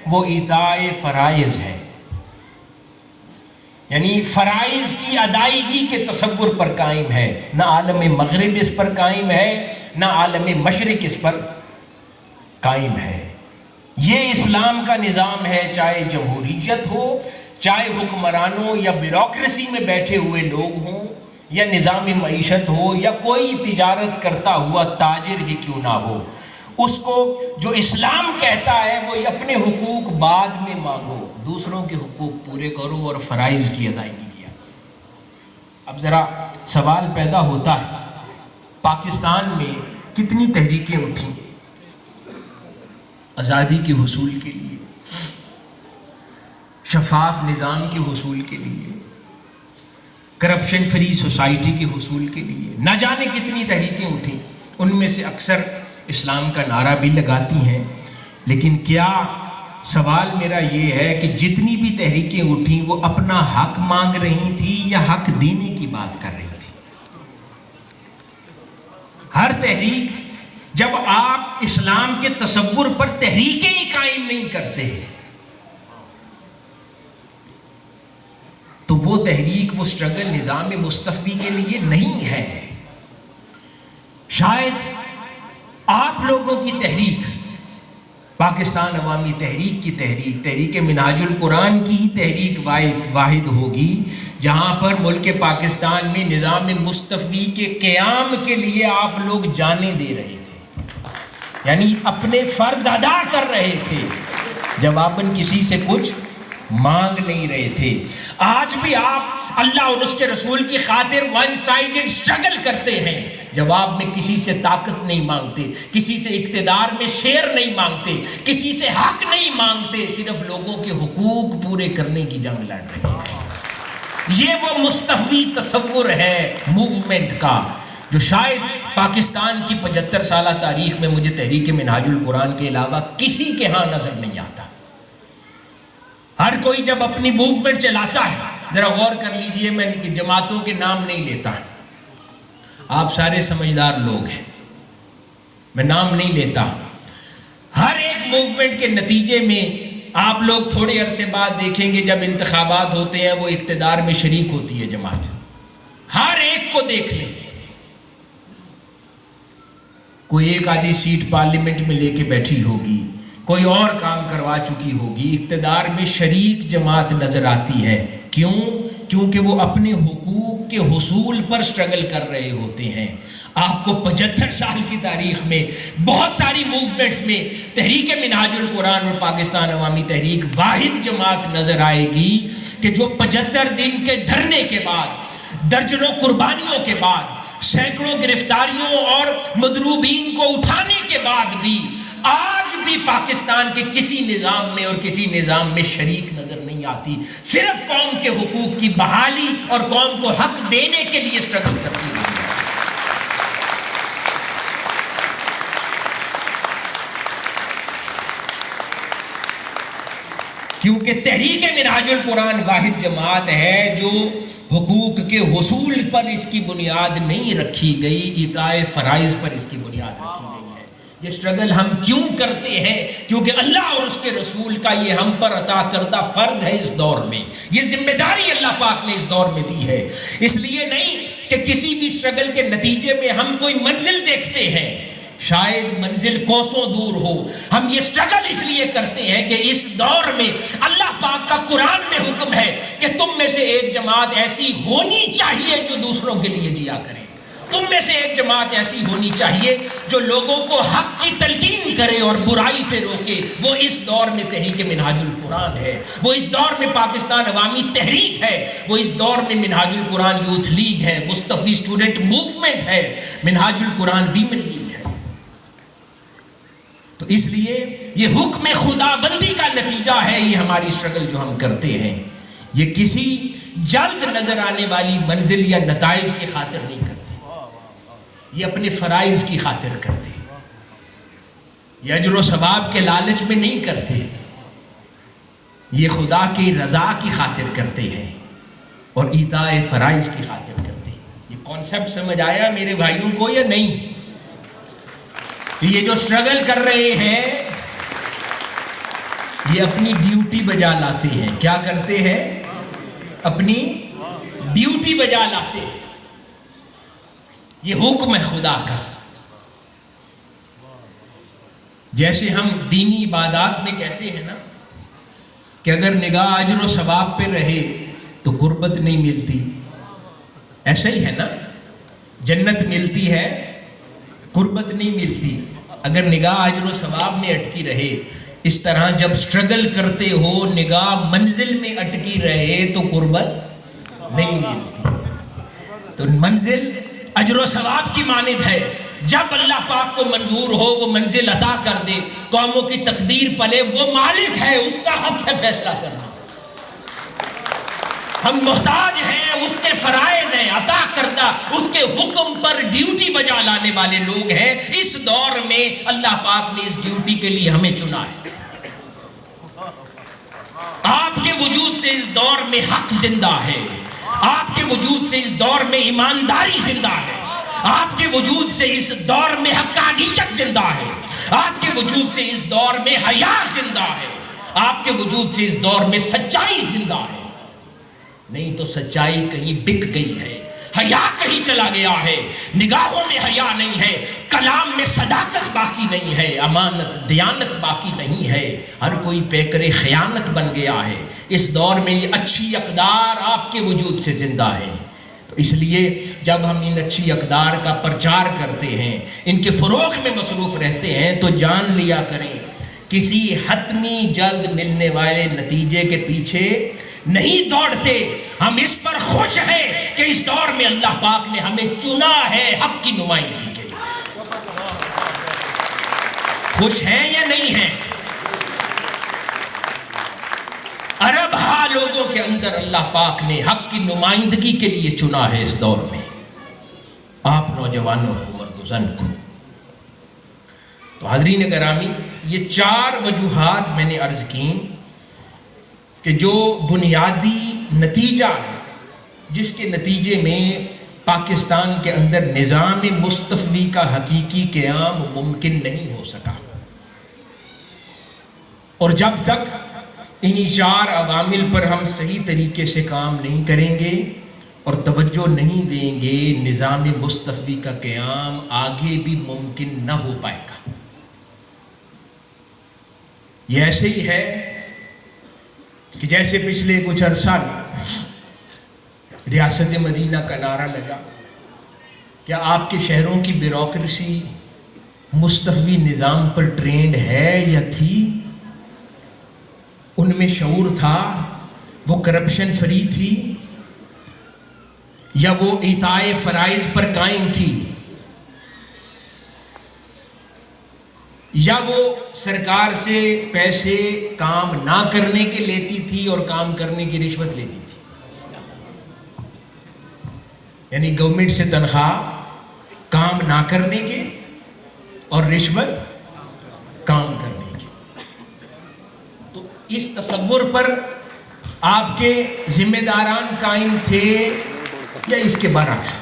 وہ ایتائے فرائض ہے، یعنی فرائض کی ادائیگی کے تصور پر قائم ہے۔ نہ عالم مغرب اس پر قائم ہے، نہ عالم مشرق اس پر قائم ہے۔ یہ اسلام کا نظام ہے، چاہے جمہوریت ہو، چاہے حکمرانوں یا بیوروکریسی میں بیٹھے ہوئے لوگ ہوں، یا نظام معیشت ہو، یا کوئی تجارت کرتا ہوا تاجر ہی کیوں نہ ہو، اس کو جو اسلام کہتا ہے وہ اپنے حقوق بعد میں مانگو، دوسروں کے حقوق پورے کرو اور فرائض کی ادائیگی کیا۔ اب ذرا سوال پیدا ہوتا ہے، پاکستان میں کتنی تحریکیں اٹھیں آزادی کے حصول کے لیے، شفاف نظام کے حصول کے لیے، کرپشن فری سوسائٹی کے حصول کے لیے، نہ جانے کتنی تحریکیں اٹھیں، ان میں سے اکثر اسلام کا نعرہ بھی لگاتی ہیں، لیکن کیا سوال میرا یہ ہے کہ جتنی بھی تحریکیں اٹھیں وہ اپنا حق مانگ رہی تھی یا حق دینے کی بات کر رہی تھی؟ ہر تحریک، جب آپ اسلام کے تصور پر تحریکیں ہی قائم نہیں کرتے تو وہ تحریک، وہ سٹرگل نظام مصطفی کے لیے نہیں ہے۔ شاید آپ لوگوں کی تحریک، پاکستان عوامی تحریک کی تحریک، تحریک منہاج القرآن کی ہی تحریک واحد ہوگی جہاں پر ملک پاکستان میں نظام مصطفی کے قیام کے لیے آپ لوگ جانیں دے رہے تھے، یعنی اپنے فرض ادا کر رہے تھے جواباً کسی سے کچھ مانگ نہیں رہے تھے۔ آج بھی آپ اللہ اور اس کے رسول کی خاطر ون سائیڈڈ سٹرگل کرتے ہیں، جواب میں کسی سے طاقت نہیں مانگتے، کسی سے اقتدار میں شیئر نہیں مانگتے، کسی سے حق نہیں مانگتے، صرف لوگوں کے حقوق پورے کرنے کی جنگ لڑ رہے ہیں۔ یہ وہ مصطفی تصور ہے موومنٹ کا جو شاید پاکستان کی 75 سالہ تاریخ میں مجھے تحریک منہاج القرآن کے علاوہ کسی کے ہاں نظر نہیں آتا۔ ہر کوئی جب اپنی موومنٹ چلاتا ہے، ذرا غور کر لیجئے، میں جماعتوں کے نام نہیں لیتا، آپ سارے سمجھدار لوگ ہیں، میں نام نہیں لیتا، ہر ایک موومنٹ کے نتیجے میں آپ لوگ تھوڑے عرصے بعد دیکھیں گے جب انتخابات ہوتے ہیں وہ اقتدار میں شریک ہوتی ہے جماعت، ہر ایک کو دیکھ لیں، کوئی ایک آدھی سیٹ پارلیمنٹ میں لے کے بیٹھی ہوگی، کوئی اور کام کروا چکی ہوگی، اقتدار میں شریک جماعت نظر آتی ہے۔ کیوں؟ کیونکہ وہ اپنے حقوق کے حصول پر سٹرگل کر رہے ہوتے ہیں۔ آپ کو 75 سال کی تاریخ میں بہت ساری موومنٹس میں تحریک منہاج القرآن اور پاکستان عوامی تحریک واحد جماعت نظر آئے گی کہ جو 75 دن کے دھرنے کے بعد، درجنوں قربانیوں کے بعد، سینکڑوں گرفتاریوں اور مضروبین کو اٹھانے کے بعد بھی آج بھی پاکستان کے کسی نظام میں اور کسی نظام میں شریک نظر نہیں آتی، صرف قوم کے حقوق کی بحالی اور قوم کو حق دینے کے لیے سٹرگل کرتی رہی ہے۔ کیونکہ تحریک منہاج القرآن واحد جماعت ہے جو حقوق کے حصول پر اس کی بنیاد نہیں رکھی گئی، ایتائے فرائض پر اس کی بنیاد رکھی گئی ہے۔ یہ سٹرگل ہم کیوں کرتے ہیں؟ کیونکہ اللہ اور اس کے رسول کا یہ ہم پر عطا کردہ فرض ہے اس دور میں، یہ ذمہ داری اللہ پاک نے اس دور میں دی ہے۔ اس لیے نہیں کہ کسی بھی سٹرگل کے نتیجے میں ہم کوئی منزل دیکھتے ہیں، شاید منزل کوسوں دور ہو، ہم یہ سٹرگل اس لیے کرتے ہیں کہ اس دور میں اللہ پاک کا قرآن میں حکم ہے کہ تم میں سے ایک جماعت ایسی ہونی چاہیے جو دوسروں کے لیے جیا کرے، تم میں سے ایک جماعت ایسی ہونی چاہیے جو لوگوں کو حق کی تلقین کرے اور برائی سے روکے۔ وہ اس دور میں تحریک منہاج القرآن ہے، وہ اس دور میں پاکستان عوامی تحریک ہے، وہ اس دور میں منہاج القرآن یوتھ لیگ ہے، مصطفی اسٹوڈنٹ موومنٹ ہے، منہاج القرآن ویمن لیگ ہے۔ تو اس لیے یہ حکم خدا بندی کا نتیجہ ہے، یہ ہماری سٹرگل جو ہم کرتے ہیں، یہ کسی جلد نظر آنے والی منزل یا نتائج کی خاطر نہیں کرتے، یہ اپنے فرائض کی خاطر کرتے، یہ اجر و ثواب کے لالچ میں نہیں کرتے، یہ خدا کی رضا کی خاطر کرتے ہیں اور ایتائے فرائض کی خاطر کرتے ہیں۔ یہ کانسیپٹ سمجھ آیا میرے بھائیوں کو یا نہیں؟ یہ جو سٹرگل کر رہے ہیں یہ اپنی ڈیوٹی بجا لاتے ہیں. کیا کرتے ہیں؟ اپنی ڈیوٹی بجا لاتے ہیں. یہ حکم ہے خدا کا. جیسے ہم دینی عبادات میں کہتے ہیں نا کہ اگر نگاہ اجر و ثواب پہ رہے تو قربت نہیں ملتی، ایسا ہی ہے نا. جنت ملتی ہے، قربت نہیں ملتی اگر نگاہ اجر و ثواب میں اٹکی رہے. اس طرح جب سٹرگل کرتے ہو، نگاہ منزل میں اٹکی رہے تو قربت نہیں ملتی. تو منزل اجر و ثواب کی مانند ہے. جب اللہ پاک کو منظور ہو وہ منزل عطا کر دے، قوموں کی تقدیر پلے، وہ مالک ہے، اس کا حق ہے فیصلہ کرنا. ہم محتاج ہیں، اس کے فرائض ہیں عطا کردہ، اس کے حکم پر ڈیوٹی بجا لانے والے لوگ ہیں. اس دور میں اللہ پاک نے اس ڈیوٹی کے لیے ہمیں چنا ہے. آپ کے وجود سے اس دور میں حق زندہ ہے، آپ کے وجود سے اس دور میں ایمانداری زندہ ہے، آپ کے وجود سے اس دور میں حقانیت زندہ ہے، آپ کے وجود سے اس دور میں حیا زندہ ہے، آپ کے وجود سے اس دور میں سچائی زندہ ہے. نہیں تو سچائی کہیں بک گئی ہے، حیا کہیں چلا گیا ہے، نگاہوں میں حیا نہیں ہے، کلام میں صداقت باقی نہیں ہے، امانت دیانت باقی نہیں ہے، ہر کوئی پیکر خیانت بن گیا ہے. اس دور میں یہ اچھی اقدار آپ کے وجود سے زندہ ہے. تو اس لیے جب ہم ان اچھی اقدار کا پرچار کرتے ہیں، ان کے فروغ میں مصروف رہتے ہیں، تو جان لیا کریں کسی حتمی جلد ملنے والے نتیجے کے پیچھے نہیں دوڑتے. ہم اس پر خوش ہیں کہ اس دور میں اللہ پاک نے ہمیں چنا ہے حق کی نمائندگی کے لیے. خوش ہیں یا نہیں ہیں؟ ارب ہا لوگوں کے اندر اللہ پاک نے حق کی نمائندگی کے لیے چنا ہے اس دور میں، آپ نوجوانوں کو، مرد و زن کو. تو حاضرین گرامی، یہ 4 وجوہات میں نے عرض کی کہ جو بنیادی نتیجہ ہے جس کے نتیجے میں پاکستان کے اندر نظام مستفوی کا حقیقی قیام ممکن نہیں ہو سکا. اور جب تک انہی 4 عوامل پر ہم صحیح طریقے سے کام نہیں کریں گے اور توجہ نہیں دیں گے، نظام مستفوی کا قیام آگے بھی ممکن نہ ہو پائے گا. یہ ایسے ہی ہے کہ جیسے پچھلے کچھ عرصہ میں ریاست مدینہ کا نعرہ لگا، کیا آپ کے شہروں کی بیوروکریسی مستفوی نظام پر ٹرینڈ ہے یا تھی؟ ان میں شعور تھا؟ وہ کرپشن فری تھی یا وہ اطاعت فرائض پر قائم تھی؟ یا وہ سرکار سے پیسے کام نہ کرنے کے لیتی تھی اور کام کرنے کی رشوت لیتی تھی؟ یعنی گورنمنٹ سے تنخواہ کام نہ کرنے کے اور رشوت کام کرنے کی. تو اس تصور پر آپ کے ذمہ داران قائم تھے یا اس کے برعکس؟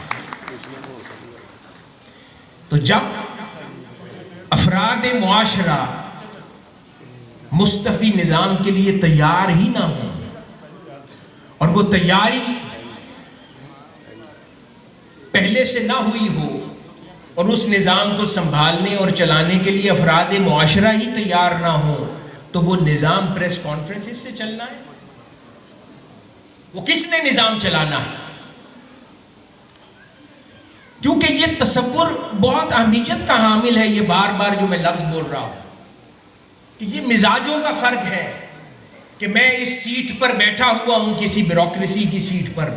تو جب افراد معاشرہ مستفی نظام کے لیے تیار ہی نہ ہوں اور وہ تیاری پہلے سے نہ ہوئی ہو اور اس نظام کو سنبھالنے اور چلانے کے لیے افراد معاشرہ ہی تیار نہ ہوں، تو وہ نظام پریس کانفرنس سے چلنا ہے؟ وہ کس نے نظام چلانا ہے؟ کیونکہ یہ تصور بہت اہمیت کا حامل ہے. یہ بار بار جو میں لفظ بول رہا ہوں کہ یہ مزاجوں کا فرق ہے کہ میں اس سیٹ پر بیٹھا ہوا ہوں، کسی بیوروکریسی کی سیٹ پر.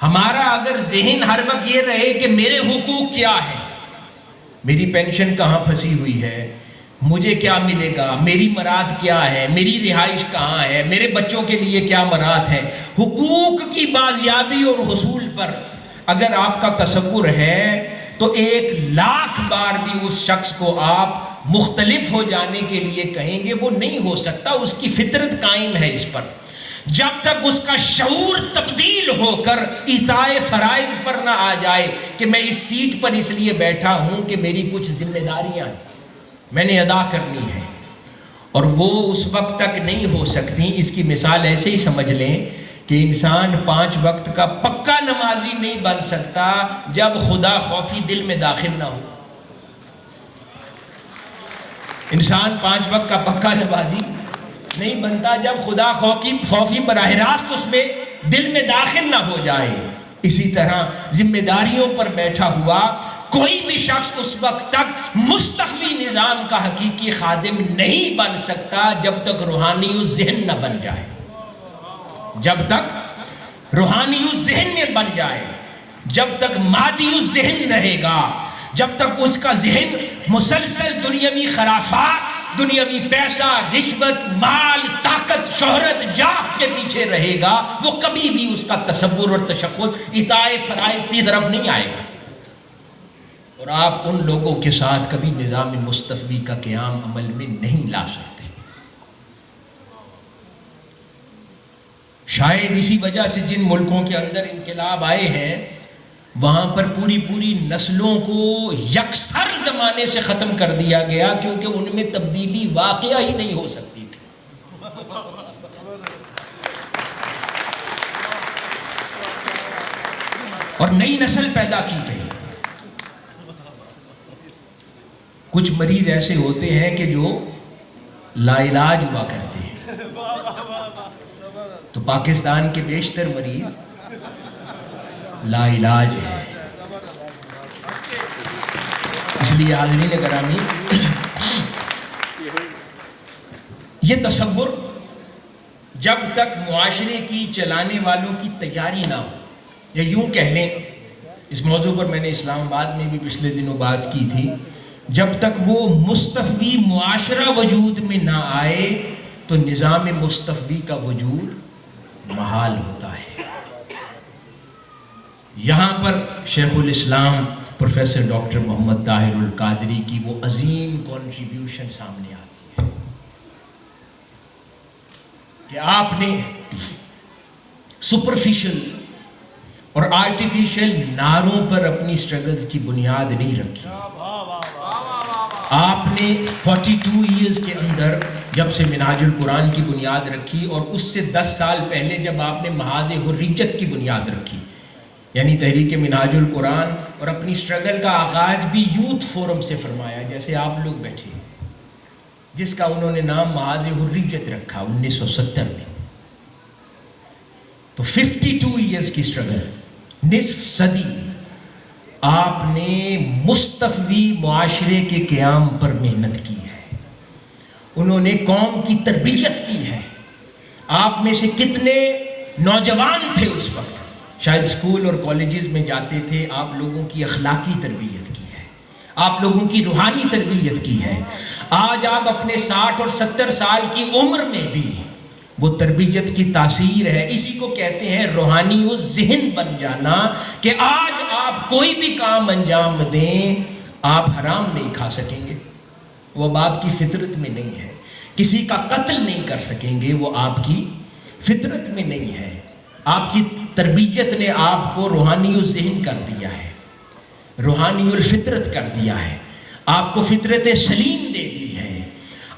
ہمارا اگر ذہن ہر وقت یہ رہے کہ میرے حقوق کیا ہے، میری پینشن کہاں پھنسی ہوئی ہے، مجھے کیا ملے گا، میری مراد کیا ہے، میری رہائش کہاں ہے، میرے بچوں کے لیے کیا مراد ہے، حقوق کی بازیابی اور حصول پر اگر آپ کا تصور ہے تو 1,00,000 بار بھی اس شخص کو آپ مختلف ہو جانے کے لیے کہیں گے، وہ نہیں ہو سکتا. اس کی فطرت قائم ہے اس پر. جب تک اس کا شعور تبدیل ہو کر اطاعت فرائض پر نہ آ جائے کہ میں اس سیٹ پر اس لیے بیٹھا ہوں کہ میری کچھ ذمہ داریاں میں نے ادا کرنی ہے اور وہ اس وقت تک نہیں ہو سکتی. اس کی مثال ایسے ہی سمجھ لیں کہ انسان 5 وقت کا پکا نمازی نہیں بن سکتا جب خدا خوفی دل میں داخل نہ ہو. انسان 5 وقت کا پکا نمازی نہیں بنتا جب خدا خوفی براہ راست اس میں دل میں داخل نہ ہو جائے. اسی طرح ذمہ داریوں پر بیٹھا ہوا کوئی بھی شخص اس وقت تک مستقوی نظام کا حقیقی خادم نہیں بن سکتا جب تک روحانی ذہن نہ بن جائے. جب تک روحانی ذہن نہ بن جائے، جب تک مادی ذہن رہے گا، جب تک اس کا ذہن مسلسل دنیاوی خرافات، دنیاوی پیسہ، رشوت، مال، طاقت، شہرت، جاہ کے پیچھے رہے گا، وہ کبھی بھی اس کا تصور اور تشخص اطاعت فرائض کی طرف نہیں آئے گا. اور آپ ان لوگوں کے ساتھ کبھی نظام مستفوی کا قیام عمل میں نہیں لا سکتے. شاید اسی وجہ سے جن ملکوں کے اندر انقلاب آئے ہیں وہاں پر پوری نسلوں کو یکسر زمانے سے ختم کر دیا گیا، کیونکہ ان میں تبدیلی واقعہ ہی نہیں ہو سکتی تھی. اور نئی نسل پیدا کی گئی. کچھ مریض ایسے ہوتے ہیں کہ جو لا علاج ہوا کرتے ہیں، تو پاکستان کے بیشتر مریض لا علاج ہے. اس لیے حاضرین گرامی، یہ تصور جب تک معاشرے کی چلانے والوں کی تیاری نہ ہو، یا یوں کہہ لیں، اس موضوع پر میں نے اسلام آباد میں بھی پچھلے دنوں بات کی تھی، جب تک وہ مستفوی معاشرہ وجود میں نہ آئے تو نظام مستفوی کا وجود محال ہوتا ہے. یہاں پر شیخ الاسلام پروفیسر ڈاکٹر محمد طاہر القادری کی وہ عظیم کنٹریبیوشن سامنے آتی ہے کہ آپ نے سپرفیشل اور آرٹیفیشل نعروں پر اپنی سٹرگلز کی بنیاد نہیں رکھی. آپ نے 42 ایئرز کے اندر جب سے منہاج القرآن کی بنیاد رکھی، اور اس سے 10 سال پہلے جب آپ نے محاذ حریت کی بنیاد رکھی، یعنی تحریک منہاج القرآن، اور اپنی سٹرگل کا آغاز بھی یوتھ فورم سے فرمایا، جیسے آپ لوگ بیٹھے، جس کا انہوں نے نام محاذ حریت رکھا 1970 میں. تو 52 ایئرز کی سٹرگل، نصف صدی آپ نے مستفوی معاشرے کے قیام پر محنت کی ہے. انہوں نے قوم کی تربیت کی ہے. آپ میں سے کتنے نوجوان تھے اس وقت، شاید اسکول اور کالجز میں جاتے تھے، آپ لوگوں کی اخلاقی تربیت کی ہے، آپ لوگوں کی روحانی تربیت کی ہے. آج آپ اپنے 60 اور 70 سال کی عمر میں بھی وہ تربیت کی تاثیر ہے. اسی کو کہتے ہیں روحانی و ذہن بن جانا، کہ آج آپ کوئی بھی کام انجام دیں آپ حرام نہیں کھا سکیں گے، وہ اب آپ کی فطرت میں نہیں ہے. کسی کا قتل نہیں کر سکیں گے، وہ آپ کی فطرت میں نہیں ہے. آپ کی تربیت نے آپ کو روحانی و ذہن کر دیا ہے، روحانی الفطرت کر دیا ہے، آپ کو فطرت سلیم دے دی ہے،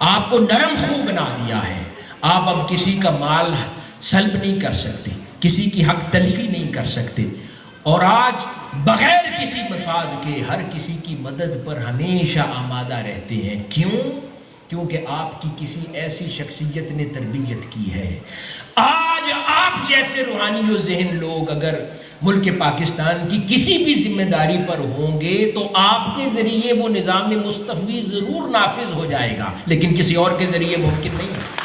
آپ کو نرم خو بنا دیا ہے. آپ اب کسی کا مال سلب نہیں کر سکتے، کسی کی حق تلفی نہیں کر سکتے، اور آج بغیر کسی مفاد کے ہر کسی کی مدد پر ہمیشہ آمادہ رہتے ہیں. کیوں؟ کیونکہ آپ کی کسی ایسی شخصیت نے تربیت کی ہے. آج آپ جیسے روحانی و ذہن لوگ اگر ملک پاکستان کی کسی بھی ذمہ داری پر ہوں گے تو آپ کے ذریعے وہ نظام مستفوی ضرور نافذ ہو جائے گا، لیکن کسی اور کے ذریعے ممکن نہیں ہے.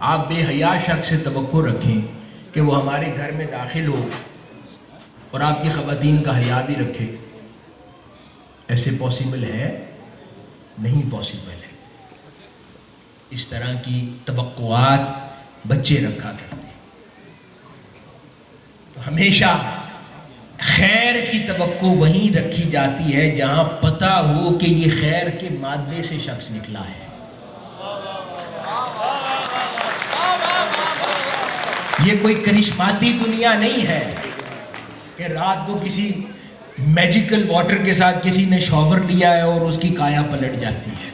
آپ بے حیا شخص سے توقع رکھیں کہ وہ ہمارے گھر میں داخل ہو اور آپ کی خواتین کا حیا بھی رکھے، ایسے پاسبل ہے؟ نہیں پاسبل ہے. اس طرح کی توقعات بچے رکھا کرتے ہیں. تو ہمیشہ خیر کی توقع وہیں رکھی جاتی ہے جہاں پتہ ہو کہ یہ خیر کے مادے سے شخص نکلا ہے. یہ کوئی کرشماتی دنیا نہیں ہے. کہ رات کو کسی میجیکل واٹر کے ساتھ کسی نے شاور لیا ہے اور اس کی کایا پلٹ جاتی ہے.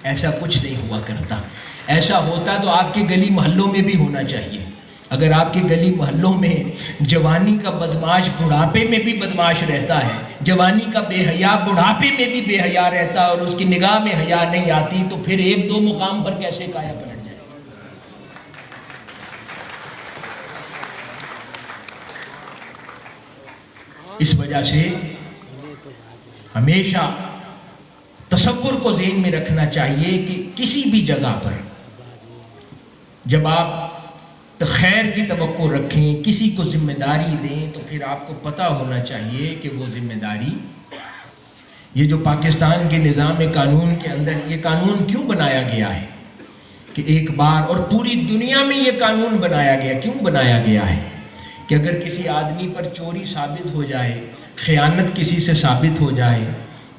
ایسا کچھ نہیں ہوا کرتا. ایسا ہوتا تو آپ کے گلی محلوں میں بھی ہونا چاہیے. اگر آپ کے گلی محلوں میں جوانی کا بدماش بڑھاپے میں بھی بدماش رہتا ہے, جوانی کا بے حیا بڑھاپے میں بھی بے حیا رہتا ہے, اور اس کی نگاہ میں حیا نہیں آتی, تو پھر ایک دو مقام پر کیسے کایا پلٹ جائے. اس وجہ سے ہمیشہ تصور کو ذہن میں رکھنا چاہیے کہ کسی بھی جگہ پر جب آپ خیر کی توقع رکھیں, کسی کو ذمہ داری دیں, تو پھر آپ کو پتہ ہونا چاہیے کہ وہ ذمہ داری, یہ جو پاکستان کے نظام قانون کے اندر یہ قانون کیوں بنایا گیا ہے کہ ایک بار, اور پوری دنیا میں یہ قانون بنایا گیا, کیوں بنایا گیا ہے کہ اگر کسی آدمی پر چوری ثابت ہو جائے, خیانت کسی سے ثابت ہو جائے,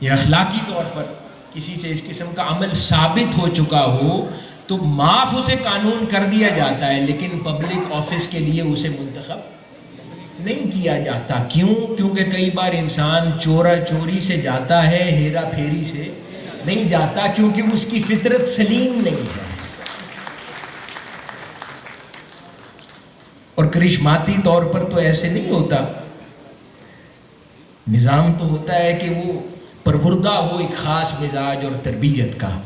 یا اخلاقی طور پر کسی سے اس قسم کا عمل ثابت ہو چکا ہو, تو معاف اسے قانون کر دیا جاتا ہے, لیکن پبلک آفس کے لیے اسے منتخب نہیں کیا جاتا. کیوں؟ کیونکہ کئی بار انسان چوری سے جاتا ہے, ہیرا پھیری سے نہیں جاتا, کیونکہ اس کی فطرت سلیم نہیں ہے. اور کرشماتی طور پر تو ایسے نہیں ہوتا. نظام تو ہوتا ہے کہ وہ پروردہ ہو ایک خاص مزاج اور تربیت کا,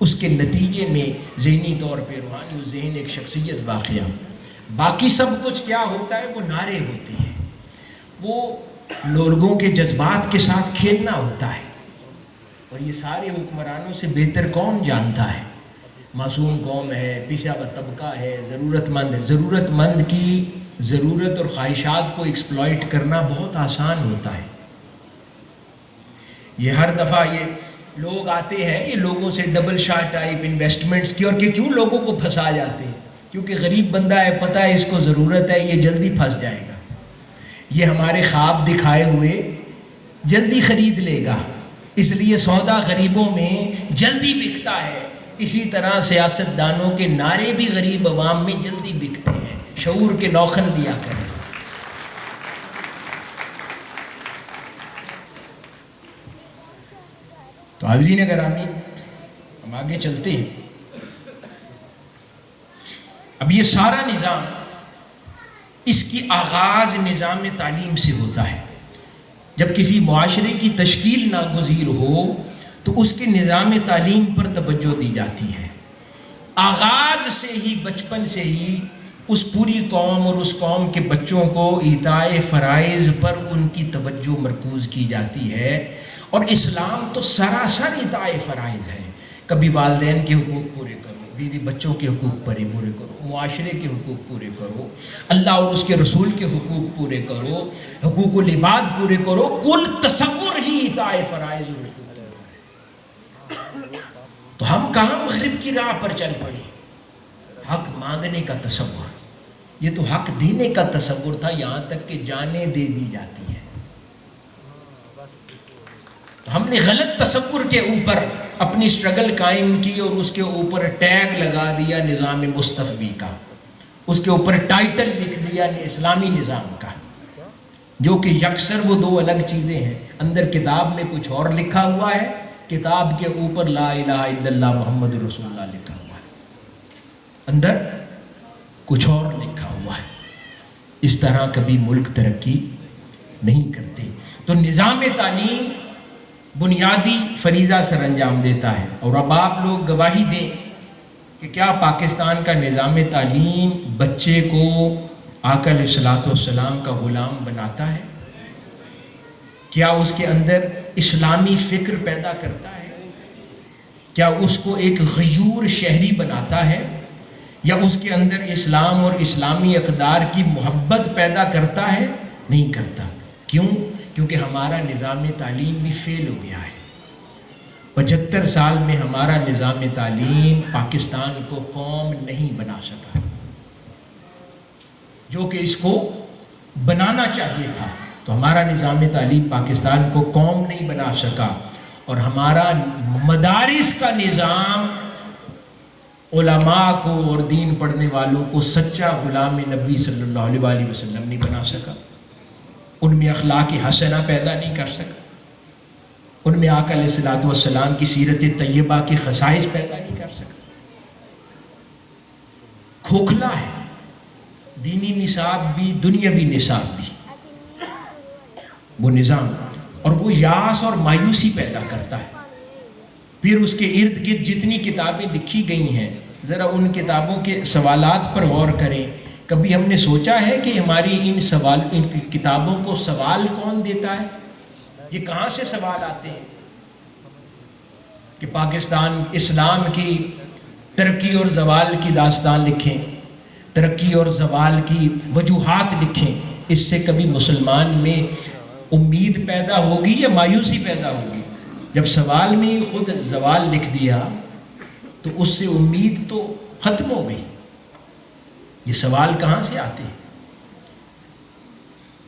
اس کے نتیجے میں ذہنی طور پہ روحانی ذہن ایک شخصیت واقعہ. باقی سب کچھ کیا ہوتا ہے, وہ نعرے ہوتے ہیں, وہ لوگوں کے جذبات کے ساتھ کھیلنا ہوتا ہے. اور یہ سارے حکمرانوں سے بہتر کون جانتا ہے, معصوم قوم ہے, پیچھا ہوا طبقہ ہے, ضرورت مند کی ضرورت اور خواہشات کو ایکسپلائٹ کرنا بہت آسان ہوتا ہے. یہ ہر دفعہ یہ لوگ آتے ہیں, یہ لوگوں سے ڈبل شاٹ ٹائپ انویسٹمنٹس کی, اور کہ کیوں لوگوں کو پھنسا جاتے ہیں, کیونکہ غریب بندہ ہے, پتہ ہے اس کو ضرورت ہے, یہ جلدی پھنس جائے گا, یہ ہمارے خواب دکھائے ہوئے جلدی خرید لے گا, اس لیے سودا غریبوں میں جلدی بکتا ہے. اسی طرح سیاست دانوں کے نعرے بھی غریب عوام میں جلدی بکتے ہیں. شعور کے نوخن لیا کریں. تو حاضرین گرامی, ہم آگے چلتے ہیں. اب یہ سارا نظام, اس کی آغاز نظام تعلیم سے ہوتا ہے. جب کسی معاشرے کی تشکیل ناگزیر ہو تو اس کے نظام تعلیم پر توجہ دی جاتی ہے. آغاز سے ہی, بچپن سے ہی اس پوری قوم اور اس قوم کے بچوں کو ایتائے فرائض پر ان کی توجہ مرکوز کی جاتی ہے. اور اسلام تو سراسر ایتائے فرائض ہے. کبھی والدین کے حقوق پورے کرو, بیوی بچوں کے حقوق پورے کرو, معاشرے کے حقوق پورے کرو, اللہ اور اس کے رسول کے حقوق پورے کرو, حقوق العباد پورے کرو. کل تصور ہی ایتائے فرائض اور حقوق. تو ہم کہاں مغرب کی راہ پر چل پڑے. حق مانگنے کا تصور, یہ تو حق دینے کا تصور تھا, یہاں تک کہ جانیں دے دی جاتی ہیں. تو ہم نے غلط تصور کے اوپر اپنی سٹرگل قائم کی, اور اس کے اوپر ٹیگ لگا دیا نظام مصطفی کا, اس کے اوپر ٹائٹل لکھ دیا اسلامی نظام کا, جو کہ یکسر وہ دو الگ چیزیں ہیں. اندر کتاب میں کچھ اور لکھا ہوا ہے, کتاب کے اوپر لا الہ الا اللہ محمد رسول اللہ لکھا ہوا ہے, اندر کچھ اور لکھا ہوا ہے. اس طرح کبھی ملک ترقی نہیں کرتے. تو نظام تعلیم بنیادی فریضہ سر انجام دیتا ہے. اور اب آپ لوگ گواہی دیں کہ کیا پاکستان کا نظام تعلیم بچے کو آقا علیہ الصلوۃ والسلام کا غلام بناتا ہے؟ کیا اس کے اندر اسلامی فکر پیدا کرتا ہے؟ کیا اس کو ایک غیور شہری بناتا ہے؟ یا اس کے اندر اسلام اور اسلامی اقدار کی محبت پیدا کرتا ہے؟ نہیں کرتا. کیوں؟ کیونکہ ہمارا نظام تعلیم بھی فیل ہو گیا ہے. 75 سال میں ہمارا نظام تعلیم پاکستان کو قوم نہیں بنا سکا, جو کہ اس کو بنانا چاہیے تھا. تو ہمارا نظام تعلیم پاکستان کو قوم نہیں بنا سکا, اور ہمارا مدارس کا نظام علماء کو اور دین پڑھنے والوں کو سچا غلام نبی صلی اللہ علیہ وسلم نہیں بنا سکا. ان میں اخلاق حسنہ پیدا نہیں کر سکا، ان میں آقا علیہ الصلوۃ والسلام کی سیرت طیبہ کے خصائص پیدا نہیں کر سکا۔ کھوکھلا ہے دینی نصاب بھی دنیاوی نصاب بھی، وہ نظام، اور وہ یاس اور مایوسی پیدا کرتا ہے۔ پھر اس کے ارد گرد جتنی کتابیں لکھی گئی ہیں، ذرا ان کتابوں کے سوالات پر غور کریں۔ کبھی ہم نے سوچا ہے کہ ہماری ان کتابوں کو سوال کون دیتا ہے؟ یہ کہاں سے سوال آتے ہیں کہ پاکستان اسلام کی ترقی اور زوال کی داستان لکھیں، ترقی اور زوال کی وجوہات لکھیں؟ اس سے کبھی مسلمان میں امید پیدا ہوگی یا مایوسی پیدا ہوگی؟ جب سوال میں خود زوال لکھ دیا تو اس سے امید تو ختم ہو گئی۔ یہ سوال کہاں سے آتے ہیں؟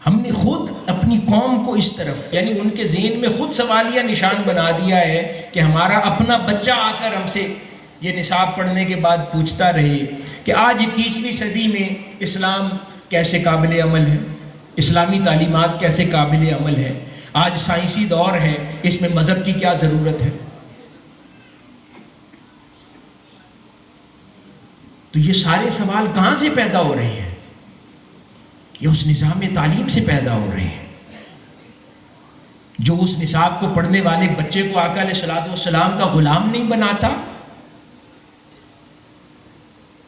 ہم نے خود اپنی قوم کو اس طرف، یعنی ان کے ذہن میں خود سوالیہ نشان بنا دیا ہے کہ ہمارا اپنا بچہ آ کر ہم سے یہ نصاب پڑھنے کے بعد پوچھتا رہے کہ آج 21ویں صدی میں اسلام کیسے قابل عمل ہے، اسلامی تعلیمات کیسے قابل عمل ہے، آج سائنسی دور ہے، اس میں مذہب کی کیا ضرورت ہے؟ تو یہ سارے سوال کہاں سے پیدا ہو رہے ہیں؟ یہ اس نظام تعلیم سے پیدا ہو رہے ہیں جو اس نصاب کو پڑھنے والے بچے کو آقا علیہ الصلوۃ والسلام کا غلام نہیں بناتا،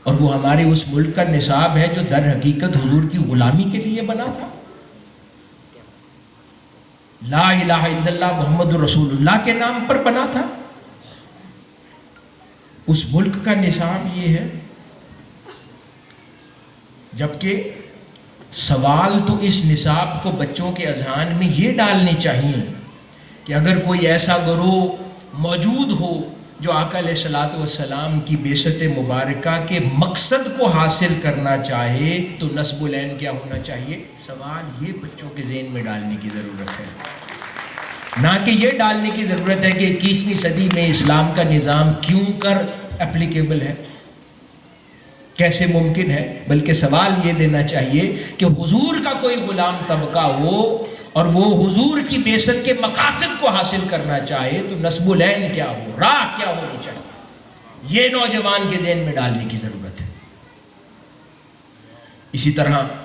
اور وہ ہمارے اس ملک کا نصاب ہے جو در حقیقت حضور کی غلامی کے لیے بنا تھا۔ لا الہ الا اللہ محمد رسول اللہ کے نام پر بنا تھا۔ اس ملک کا نصاب یہ ہے، جبکہ سوال تو اس نصاب کو بچوں کے اذہان میں یہ ڈالنے چاہیے کہ اگر کوئی ایسا گروہ موجود ہو جو آقا علیہ الصلوۃ والسلام کی بعثت مبارکہ کے مقصد کو حاصل کرنا چاہے تو نسب العین کیا ہونا چاہیے؟ سوال یہ بچوں کے ذہن میں ڈالنے کی ضرورت ہے، نہ کہ یہ ڈالنے کی ضرورت ہے کہ 21ویں صدی میں اسلام کا نظام کیوں کر اپلیکیبل ہے، کیسے ممکن ہے، بلکہ سوال یہ دینا چاہیے کہ حضور کا کوئی غلام طبقہ ہو اور وہ حضور کی بعثت کے مقاصد کو حاصل کرنا چاہے تو نسب العین کیا ہو، راہ کیا ہونی چاہیے، یہ نوجوان کے ذہن میں ڈالنے کی ضرورت ہے۔ اسی طرح